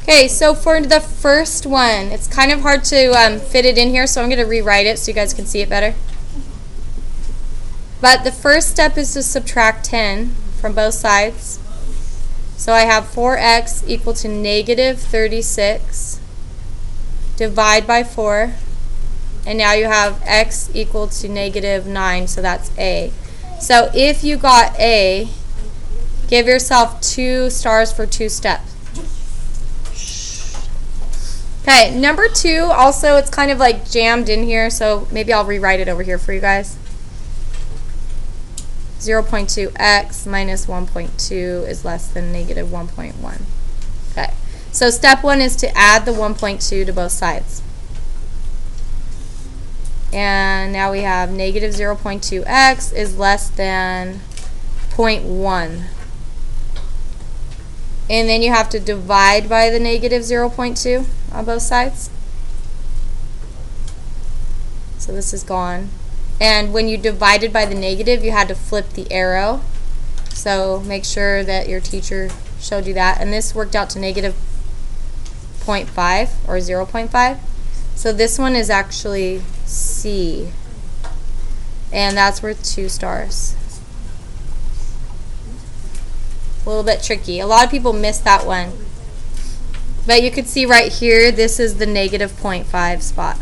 Okay, so for the first one, it's kind of hard to fit it in here, so I'm going to rewrite it so you guys can see it better. But the first step is to subtract 10 from both sides. So I have 4x equal to negative 36. Divide by 4. And now you have x equal to negative 9, so that's A. So if you got A, give yourself 2 stars for 2 steps. Okay, number 2, also it's kind of like jammed in here, so maybe I'll rewrite it over here for you guys. 0.2x minus 1.2 is less than negative 1.1. Okay, so step 1 is to add the 1.2 to both sides. And now we have negative 0.2x is less than 0.1. And then you have to divide by the negative 0.2 on both sides. So this is gone. And when you divided by the negative, you had to flip the arrow. So make sure that your teacher showed you that. And this worked out to negative 0.5 or 0.5. So this one is actually C. And that's worth 2 stars. A little bit tricky. A lot of people miss that one. But you can see right here, this is the negative 0.5 spot.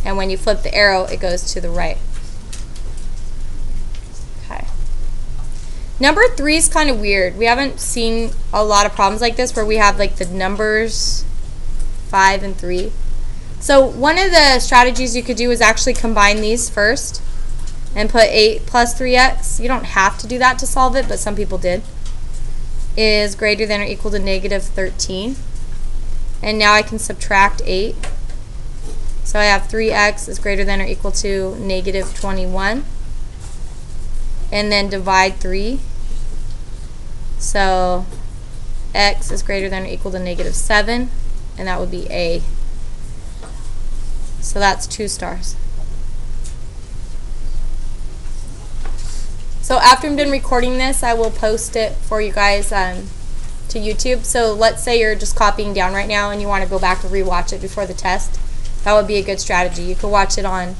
And when you flip the arrow, it goes to the right. Okay. Number 3 is kind of weird. We haven't seen a lot of problems like this where we have like the numbers 5 and 3. So one of the strategies you could do is actually combine these first and put 8 plus 3x. You don't have to do that to solve it, but some people did. Is greater than or equal to negative 13. And now I can subtract 8. So I have 3x is greater than or equal to negative 21. And then divide 3. So x is greater than or equal to negative 7. And that would be A. So that's 2 stars. So after I'm done recording this, I will post it for you guys to YouTube. So let's say you're just copying down right now and you want to go back and rewatch it before the test. That would be a good strategy. You could watch it on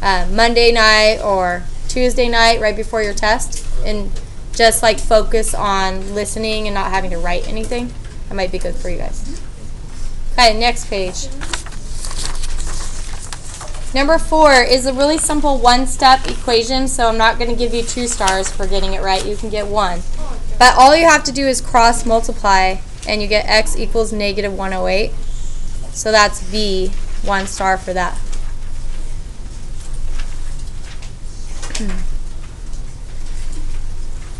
Monday night or Tuesday night right before your test and just like focus on listening and not having to write anything. That might be good for you guys. Okay, next page. Number 4 is a really simple one-step equation, so I'm not going to give you 2 stars for getting it right. You can get 1. But all you have to do is cross multiply, and you get x equals negative 108. So that's B, 1 star for that.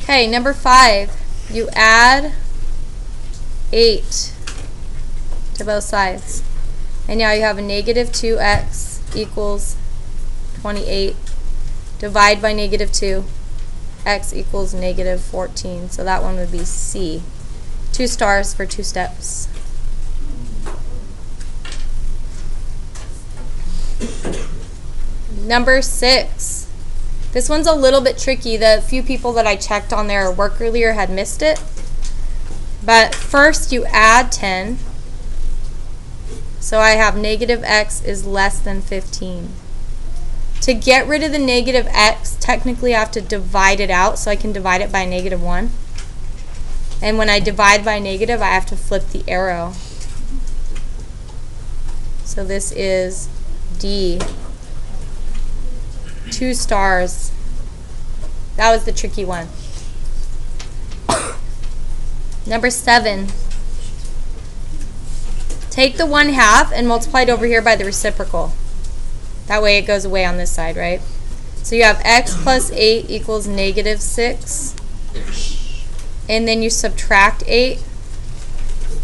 Okay, number 5. You add 8 to both sides. And now you have a negative 2x equals 28. Divide by negative 2. X equals negative 14. So that one would be C. 2 stars for 2 steps. Number 6. This one's a little bit tricky. The few people that I checked on their work earlier had missed it. But first you add 10. So I have negative x is less than 15. To get rid of the negative x, technically I have to divide it out, so I can divide it by negative 1. And when I divide by negative, I have to flip the arrow. So this is D. 2 stars. That was the tricky one. Number 7. Take the 1/2 and multiply it over here by the reciprocal. That way it goes away on this side, right? So you have x plus 8 equals negative 6. And then you subtract 8.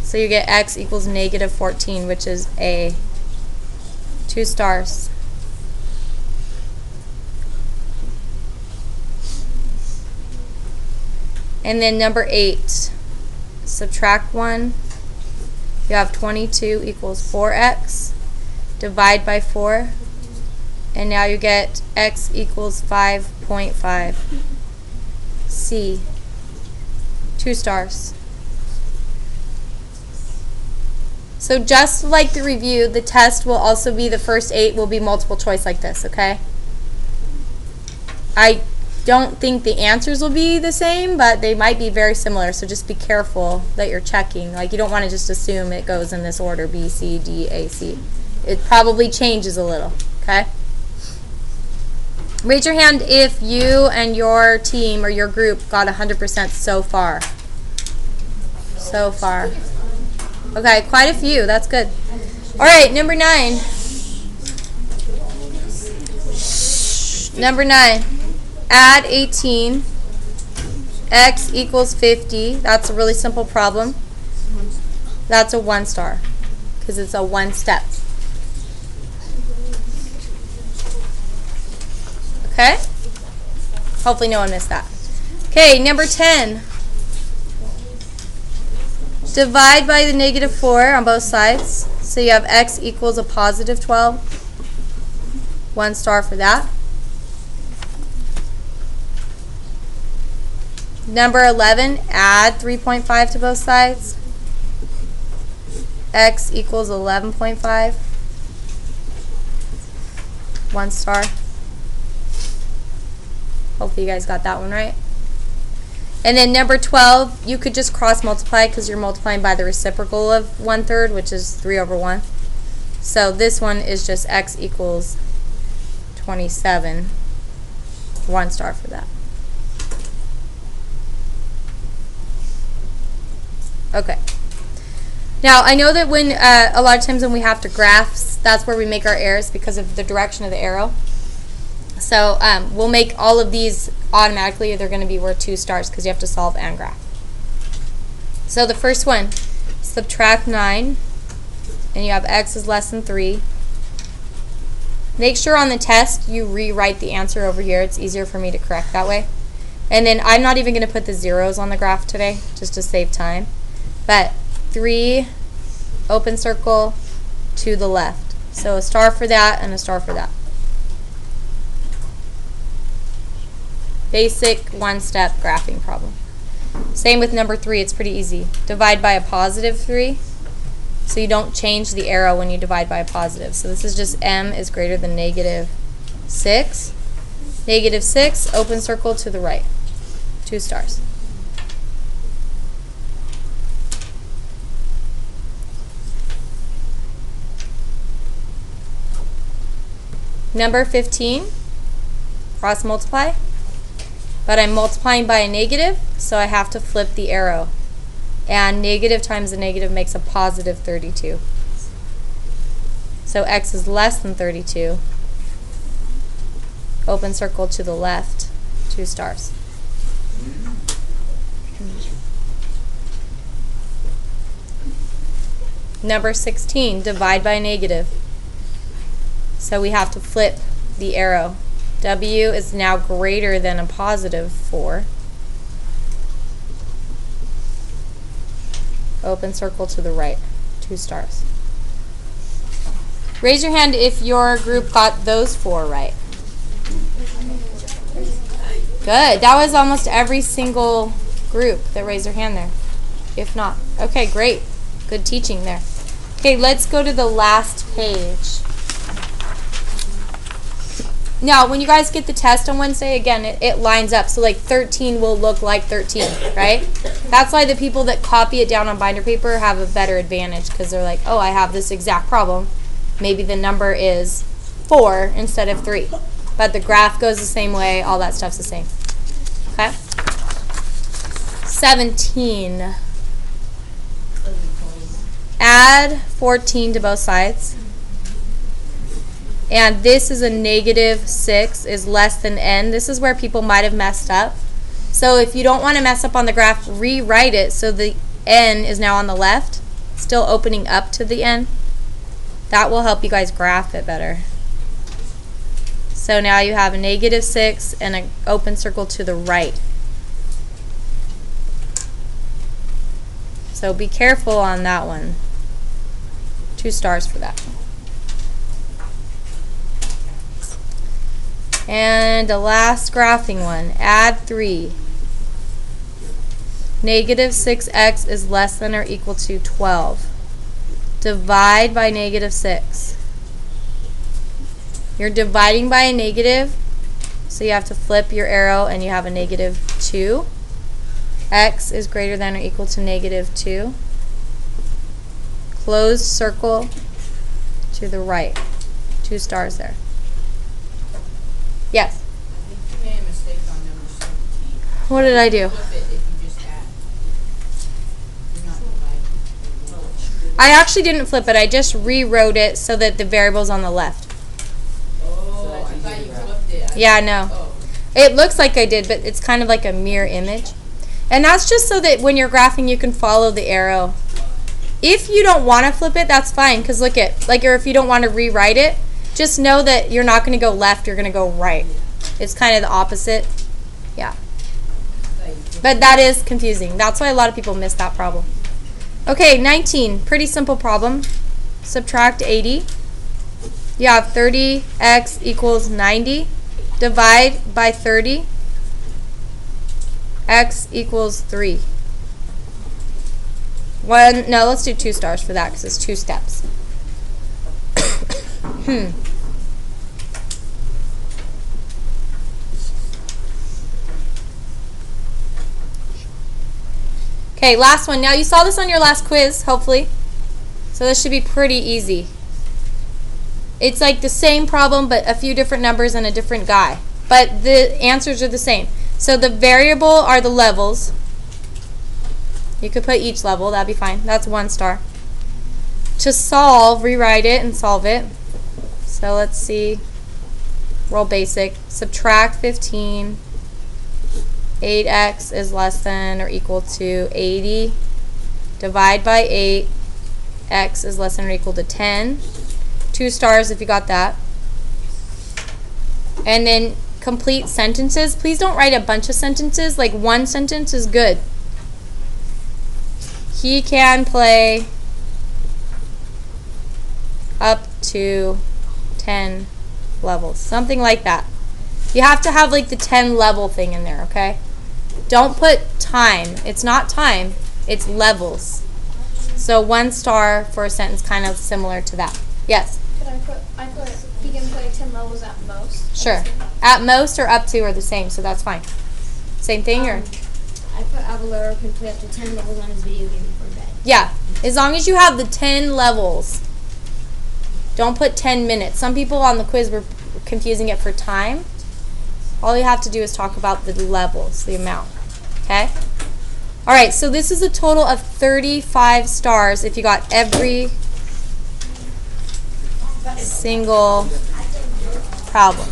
So you get x equals negative 14, which is A. 2 stars. And then number 8. Subtract 1. You have 22 equals 4x. Divide by 4. And now you get x equals 5.5. C. 2 stars. So just like the review, the test will also be, the first 8 will be multiple choice like this, okay? I don't think the answers will be the same, but they might be very similar, so just be careful that you're checking. Like, you don't want to just assume it goes in this order, B, C, D, A, C. It probably changes a little, okay? Raise your hand if you and your team or your group got 100% so far. So far. Okay, quite a few. That's good. All right, number 9. Number 9. Add 18. X equals 50. That's a really simple problem. That's a 1 star because it's a 1 step. Okay? Hopefully no one missed that. Okay, number 10. Divide by the -4 on both sides. So you have x equals a positive 12. 1 star for that. Number 11, add 3.5 to both sides. X equals 11.5. 1 star. Hopefully you guys got that one right. And then number 12, you could just cross multiply because you're multiplying by the reciprocal of 1/3, which is 3/1. So this one is just x equals 27. 1 star for that. Okay. Now, I know that when a lot of times when we have to graph, that's where we make our errors because of the direction of the arrow. So we'll make all of these automatically. They're going to be worth 2 stars because you have to solve and graph. So the first one, subtract 9, and you have x is less than 3. Make sure on the test you rewrite the answer over here. It's easier for me to correct that way. And then I'm not even going to put the zeros on the graph today just to save time. But 3, open circle, to the left. So a star for that and a star for that. Basic 1-step graphing problem. Same with number 3, it's pretty easy. Divide by a positive 3. So you don't change the arrow when you divide by a positive. So this is just m is greater than -6. -6, open circle to the right. 2 stars. Number 15, cross multiply. But I'm multiplying by a negative, so I have to flip the arrow. And negative times a negative makes a positive 32. So x is less than 32. Open circle to the left, 2 stars. Number 16, divide by a negative. So we have to flip the arrow. W is now greater than a positive 4. Open circle to the right, 2 stars. Raise your hand if your group got those 4 right. Good. That was almost every single group that raised their hand there. If not. Okay, great. Good teaching there. Okay, let's go to the last page. Now, when you guys get the test on Wednesday, again, it lines up. So, like, 13 will look like 13, right? That's why the people that copy it down on binder paper have a better advantage because they're like, oh, I have this exact problem. Maybe the number is 4 instead of 3. But the graph goes the same way. All that stuff's the same. Okay? 17. Add 14 to both sides. And this is a -6 is less than n. This is where people might have messed up. So if you don't want to mess up on the graph, rewrite it so the n is now on the left, still opening up to the n. That will help you guys graph it better. So now you have a -6 and an open circle to the right. So be careful on that one. 2 stars for that. And the last graphing one, add 3. -6x is less than or equal to 12. divide by -6. You're dividing by a negative, so you have to flip your arrow and you have a -2. X is greater than or equal to -2. Closed circle to the right. 2 stars there. Yes? I think you made a mistake on number 17. What did I do? Flip it if you just add. You're not dividing. I actually didn't flip it. I just rewrote it so that the variable's on the left. Oh, I thought you flipped it. Yeah, no. Oh. It looks like I did, but it's kind of like a mirror image. And that's just so that when you're graphing, you can follow the arrow. If you don't want to flip it, that's fine, because look at, like, or if you don't want to rewrite it, just know that you're not going to go left, you're going to go right. It's kind of the opposite. Yeah. But that is confusing. That's why a lot of people miss that problem. Okay, 19. Pretty simple problem. Subtract 80. You have 30x equals 90. Divide by 30. X equals 3. No, let's do 2 stars for that because it's 2 steps. Okay, last one. Now you saw this on your last quiz, hopefully. So this should be pretty easy. It's like the same problem but a few different numbers and a different guy. But the answers are the same. So the variable are the levels. You could put each level, that'd be fine. That's 1 star. To solve, rewrite it and solve it. So let's see. Real basic. Subtract 15. 8x is less than or equal to 80. Divide by 8. X is less than or equal to 10. 2 stars if you got that. And then complete sentences. Please don't write a bunch of sentences. Like 1 sentence is good. He can play up to 10 levels. Something like that. You have to have like the 10 level thing in there, okay? Don't put time. It's not time. It's levels. So 1 star for a sentence kind of similar to that. Yes? Could I put he can play 10 levels at most? Sure. At most or up to are the same, so that's fine. Same thing or? I put Avalaro can play up to 10 levels on his video game before bed. Yeah. As long as you have the 10 levels. Don't put 10 minutes. Some people on the quiz were confusing it for time. All you have to do is talk about the levels, the amount. Okay? Alright, so this is a total of 35 stars if you got every single problem.